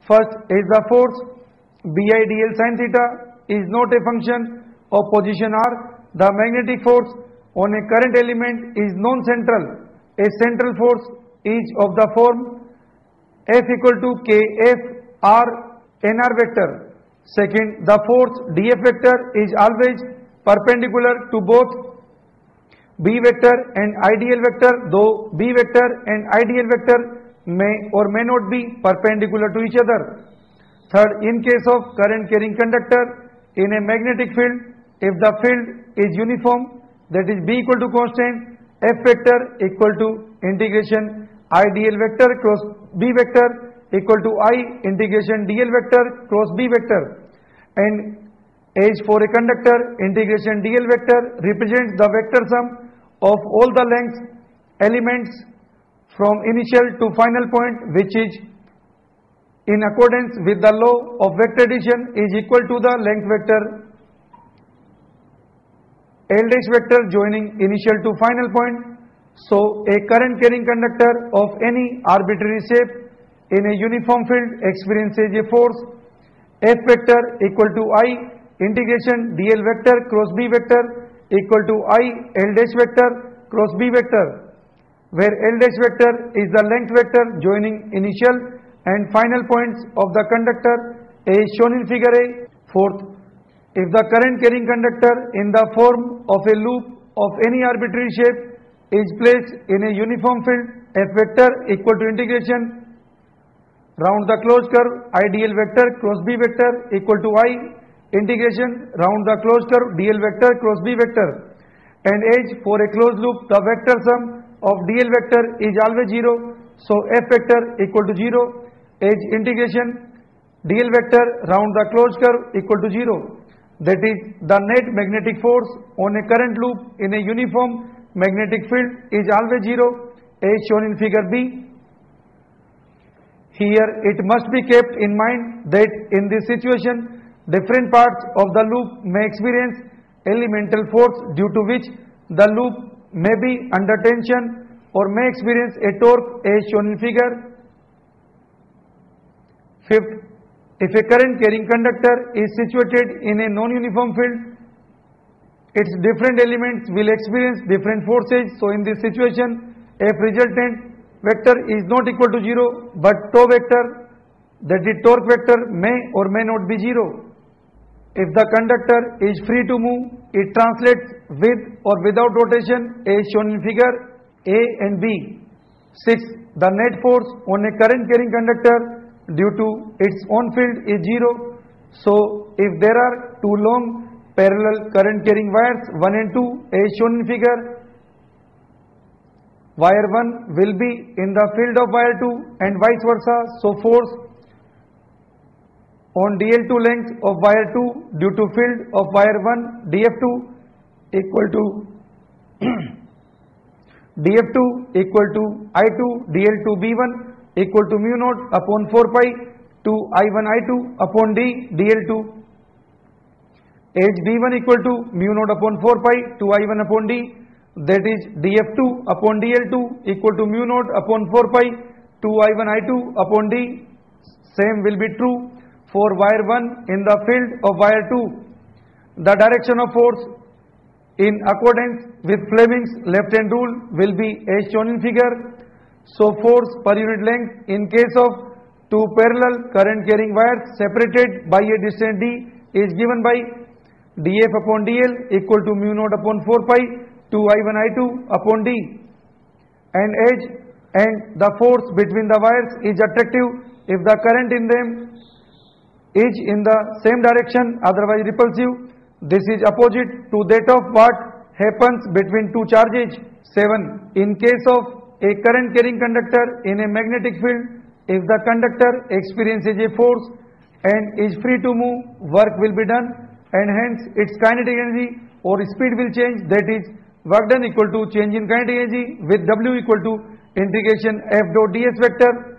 First is the force BI/dl sin theta is not a function of position r. The magnetic force on a current element is non-central. A central force is of the form F equal to Kf r nr vector. Second, the force dF vector is always perpendicular to both B vector and ideal vector, though B vector and ideal vector may or may not be perpendicular to each other. Third, in case of current carrying conductor in a magnetic field, if the field is uniform, that is B equal to constant, F vector equal to integration ideal vector cross B vector equal to I integration dl vector cross B vector, and as for a conductor, integration dl vector represents the vector sum of all the length elements from initial to final point, which is in accordance with the law of vector addition is equal to the length vector L dash vector joining initial to final point. So a current carrying conductor of any arbitrary shape in a uniform field experiences a force F vector equal to I integration dl vector cross B vector equal to I L dash vector cross B vector, where L dash vector is the length vector joining initial and final points of the conductor as shown in figure A. Fourth, if the current carrying conductor in the form of a loop of any arbitrary shape is placed in a uniform field, F vector equal to integration round the closed curve ideal vector cross B vector equal to I integration round the closed curve dl vector cross B vector, and as for a closed loop the vector sum of dl vector is always 0, so F vector equal to 0 as integration dl vector round the closed curve equal to 0. That is, the net magnetic force on a current loop in a uniform magnetic field is always 0 as shown in figure B. Here it must be kept in mind that in this situation different parts of the loop may experience elemental force due to which the loop may be under tension or may experience a torque as shown in figure. Fifth, if a current carrying conductor is situated in a non-uniform field, its different elements will experience different forces. So in this situation, F resultant vector is not equal to 0, but tau vector, that is torque vector, may or may not be 0. If the conductor is free to move, it translates with or without rotation as shown in figure A and B. 6. The net force on a current carrying conductor due to its own field is 0. So if there are two long parallel current carrying wires 1 and 2 as shown in figure, wire 1 will be in the field of wire 2 and vice versa. So force on dl2 length of wire 2 due to field of wire 1 df2 equal to df2 equal to I2 dl2 b1 equal to mu naught upon 4 pi to I1 I2 upon d dl2, as b1 equal to mu naught upon 4 pi to I1 upon d, that is df2 upon dl2 equal to mu naught upon 4 pi to I1 I2 upon d. Same will be true for wire 1 in the field of wire 2. The direction of force in accordance with Fleming's left hand rule will be as shown in figure. So force per unit length in case of two parallel current carrying wires separated by a distance d is given by df upon dl equal to mu naught upon 4 pi to I1 I2 upon d, and the force between the wires is attractive if the current in them is in the same direction, otherwise repulsive. This is opposite to that of what happens between two charges. 7. In case of a current carrying conductor in a magnetic field, if the conductor experiences a force and is free to move, work will be done and hence its kinetic energy or speed will change, that is work done equal to change in kinetic energy with W equal to integration F dot ds vector